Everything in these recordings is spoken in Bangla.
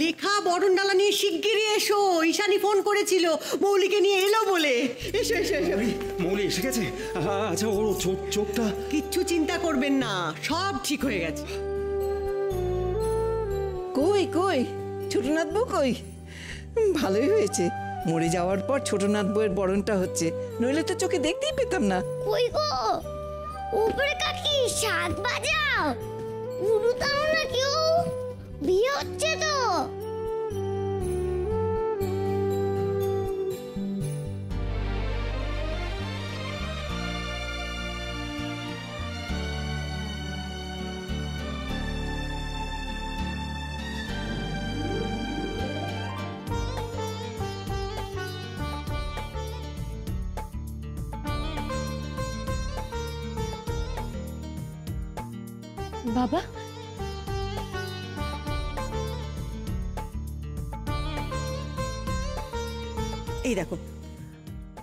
লেখা বরণডালা নিয়ে শিগগিরই এসো, ঈশানী ফোন করেছিল মৌলিকে নিয়ে এলো বলে। এসো এসো এসো। মৌলি এসে গেছে? আচ্ছা, ওর চোখটা? কিচ্ছু চিন্তা করবেন না, সব ঠিক হয়ে গেছে। কই কই ছোটনাথ বউ কই? ভালোই হয়েছে, মরে যাওয়ার পর ছোটনাথ বউয়ের বরণটা হচ্ছে, নইলে তো চোখে দেখতেই পেতাম না। কই গো উপরে কাকি, সাত বাজাও, উড়ুতাও না কেউ, বিয়ে হচ্ছে তো। বাবা, এই দেখো।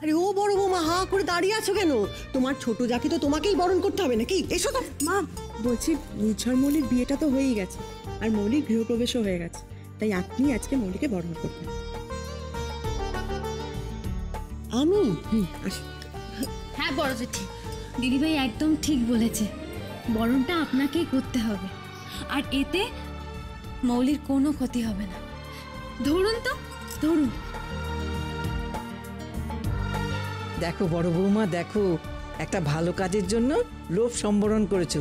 আরে ও বড় বৌমা, হা করে দাঁড়িয়ে আছো কেন? তোমার ছোট যাকে তো তোমাকেই বরণ করতে হবে নাকি? এসো তো। মা বলছি, নিঝর মৌলির বিয়েটা তো হয়েই গেছে, আর মৌলির গৃহপ্রবেশও হয়ে গেছে, তাই আপনি আজকে মৌলিকে বরণ করবেন। আমি? আসি। হ্যাঁ বড় জেঠি, দিদিভাই একদম ঠিক বলেছে, বরণটা আপনাকেই করতে হবে, আর এতে মৌলির কোনো ক্ষতি হবে না। ধরুন তো, ধরুন। দেখো বড় বৌমা, দেখো একটা ভালো কাজের জন্য লোভ সম্বরণ করেছো,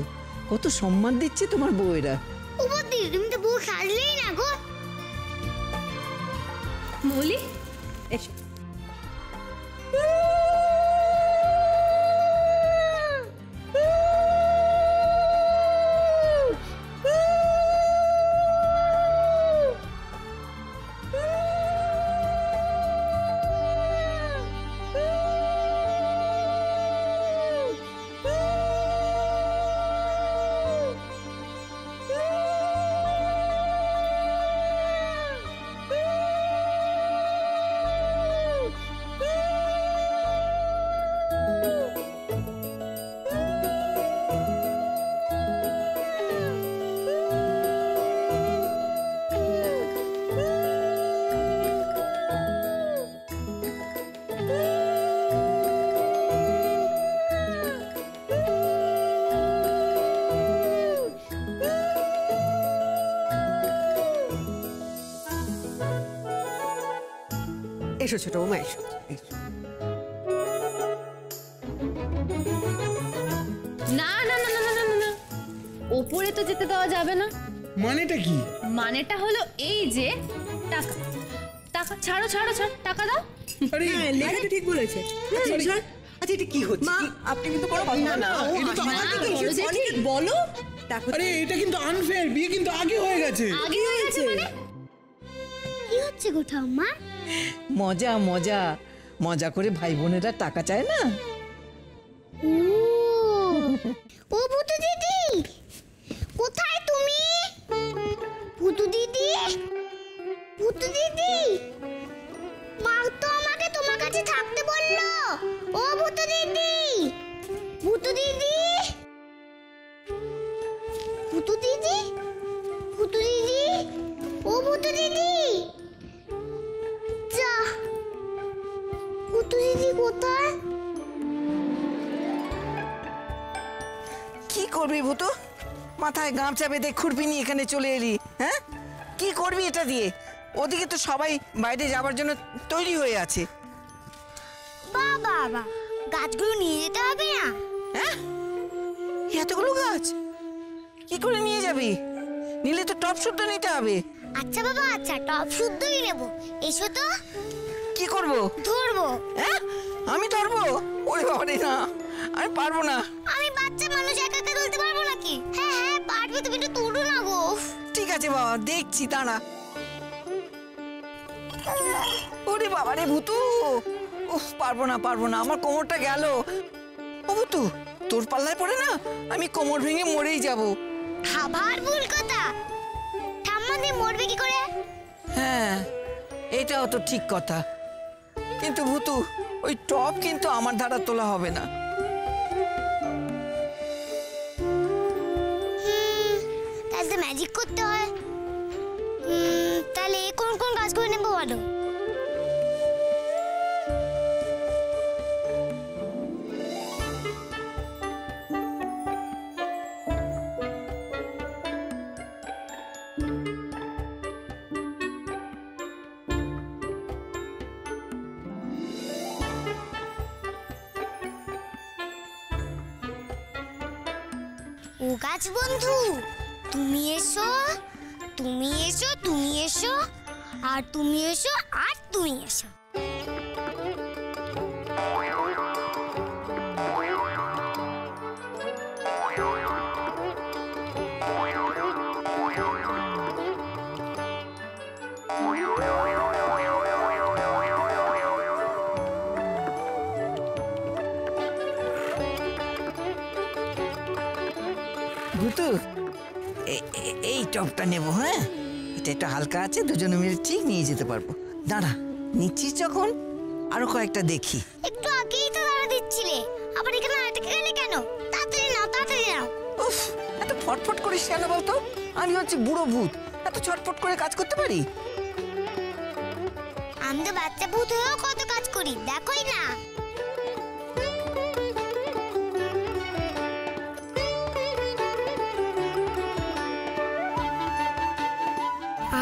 কত সম্মান দিচ্ছে তোমার বউয়েরা। উপদি তুমি তো বউ সাজলেই না গো। মৌলি এসো। এসো ছোট বৌমা, এসো এসো। না না না না না না, ওপরে তো যেতে দেওয়া যাবে না। মানেটা কি? মানেটা হলো এই যে টাকা, টাকা ছাড়ো ছাড়ো ছাড়ো, টাকা দাও। আরে হ্যাঁ, লেখাটা ঠিক বলেছে। আচ্ছা এটা কি হচ্ছে? মা আপনি কিন্তু কোনো কথা না না, ও এটা তো হাসবে না, আমাকে কি বলো হচ্ছে? জেঠি। বলো। দেখো আরে এটা কিন্তু আনফেয়ার, বিয়ে কিন্তু আগে হয়ে গেছে। আগে হয়ে গেছে মানে? কি হচ্ছে গো ঠাম্মা? মজা মজা মজা করে ভাই বোনেরা টাকা চায় না। ও ভূতু দিদি, কোথায় তুমি? ভূতু দিদি, ভূতু দিদি, মা তো আমাকে তোমার কাছে থাকতে বললো। ও ভূতু দিদি, ভূতু দিদি, ভূতু দিদি, ভূতু দিদি, ও ভূতু দিদি, যা, ভূতু দিদি কোথায়? কি করবি ভূতু, মাথায় গামছা বেঁধে খুরপি নিয়ে এখানে চলে এলি? হ্যাঁ, কি করবি এটা দিয়ে? ওদিকে তো সবাই বাইরে যাবার জন্য তৈরি হয়ে আছে। বাবা বাবা, গাছগুলো নিয়ে যেতে হবে না? হ্যাঁ, এতগুলো গাছ কি করে নিয়ে যাবি? নিলে তো টপ শুটটা নিতে হবে। আচ্ছা বাবা, আচ্ছা টপ শুদ্ধই নেব। এসো তো। কি করব? ধরবো। হ্যাঁ, আমি ধরবো? ওরে বাবা রে, না, আমি পারবো না। আমি বাচ্চা মানুষ, একা একা তুলতে পারবো নাকি? হ্যাঁ হ্যাঁ পারবে, তুমি একটু তুলো না গো। ঠিক আছে বাবা, দেখছি, দাঁড়া। ওরে বাবা রে ভূতু, উফ, পারবো না পারবো না, আমার কোমরটা গেল। ও ভূতু, তোর পাল্লায় পড়ে না আমি কোমর ভেঙে মরেই যাব। আবার ভুল কথা, ঠাম্মা দিয়ে মরবে কি করে? হ্যাঁ, এটাও তো ঠিক কথা, কিন্তু ভূতু ওই টপ কিন্তু আমার দ্বারা তোলা হবে না। তাহলে ম্যাজিক করতে হয়। তাহলে পারো। ও গাছ বন্ধু, তুমি এসো, তুমি এসো, তুমি এসো, আর তুমি এসো, আর তুমি এসো। ভূতু, এই টপটা নেবো। হ্যাঁ, এটা একটু হালকা আছে, দুজনে মিলে ঠিক নিয়ে যেতে পারবো। দাঁড়া, নিচ্ছিস যখন আরো কয়েকটা দেখি। একটু আগেই তো দাঁড়া দিচ্ছিলে, আবার এখানে আটকে গেলে কেন? তাড়াতাড়ি নাও, তাড়াতাড়ি নাও। উফ, এত ফটফট করিস কেন বলতো? আমি হচ্ছে বুড়ো ভূত, এত ছটফট করে কাজ করতে পারি? আমি তো বাচ্চা ভূত হয়েও কত কাজ করি, দেখোই না।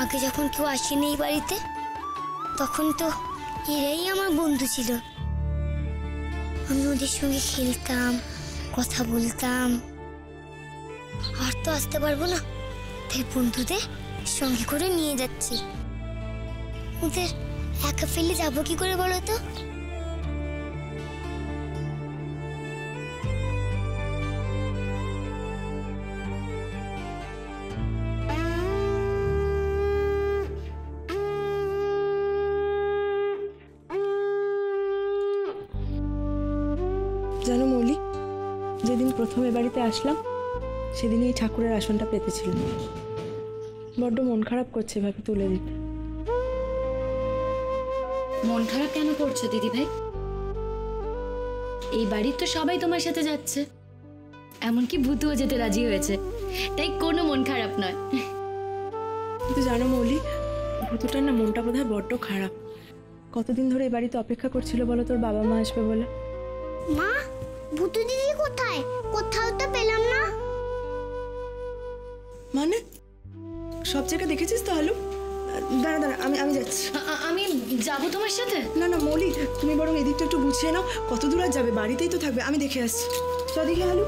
আগে যখন কেউ আসেনি এই বাড়িতে, তখন তো এরাই আমার বন্ধু ছিল। আমি ওদের সঙ্গে খেলতাম, কথা বলতাম। আর তো আসতে পারবো না, তাই বন্ধুদের সঙ্গে করে নিয়ে যাচ্ছি। ওদের একা ফেলে যাবো কি করে বলো তো? জানো মৌলি, যেদিন প্রথম এ বাড়িতে আসলাম সেদিন এই ঠাকুরের আসনটা পেতেছিলাম। বড্ড মন খারাপ করছে ভাবে তুলে দিতে। মন খারাপ কেন করছো দিদি ভাই? এই বাড়ির তো সবাই তোমার সাথে যাচ্ছে, এমনকি ভূতুও যেতে রাজি হয়েছে, তাই কোনো মন খারাপ নয়। কিন্তু জানো মৌলি, ভূতুটার না মনটা বোধহয় বড্ড খারাপ। কতদিন ধরে এই বাড়িতে অপেক্ষা করছিল বলো তোর বাবা মা আসবে বলে। মা, ভূতু দিদি কোথায়? কোথাও তো পেলাম না। মানে সব জায়গায় দেখেছিস তো আলু? দাঁড়া দাঁড়া, আমি যাচ্ছি। আমি যাবো তোমার সাথে। না না মৌলি, তুমি বরং এদিকটা একটু গুছিয়ে নাও। কত দূর আর যাবে? বাড়িতেই তো থাকবে, আমি দেখে আসছি। চল দেখি আলু।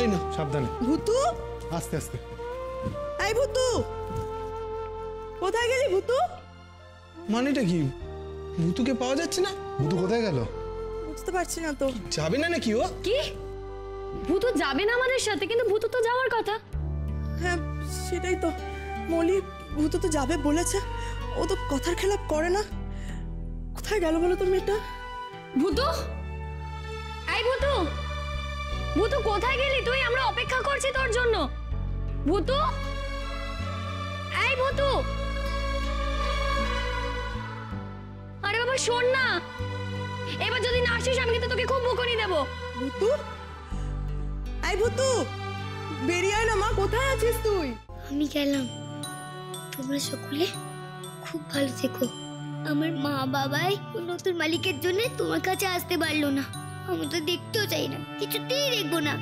এই না, সাবধানে, ভূতু, আস্তে আস্তে। এই ভূতু, কোথায় গেলি ভূতু? মানেটা কি? ভূতুকে পাওয়া যাচ্ছে না। ভূতু কোথায় গেল? বুঝতে পারছি না তো। যাবে না নাকি ও? কি? ভূতু যাবে না আমাদের সাথে? কিন্তু ভূতু তো যাওয়ার কথা। হ্যাঁ সেটাই তো মৌলি, ভূতু তো যাবে বলেছে, ও তো কথার খেলাপ করে না। কোথায় গেল বলো তো মেয়েটা? ভূতু, এই ভূতু, ভূতু কোথায় গেলি তুই? আমরা অপেক্ষা করছি তোর জন্য। ভূতু, এই ভূতু, আরে বাবা শোন না, এবার যদি না আসিস আমি কিন্তু তোকে খুব বকুনি দেবো। ভূতু, এই ভূতু, বেরিয়ে আয় না মা, কোথায় আছিস তুই? আমি গেলাম, তোমরা সকলে খুব ভালো থেকো। আমার মা বাবাই নতুন মালিকের জন্য তোমার কাছে আসতে পারলো না। আমি তো দেখতেও চাই না, কিছুতেই দেখবো না।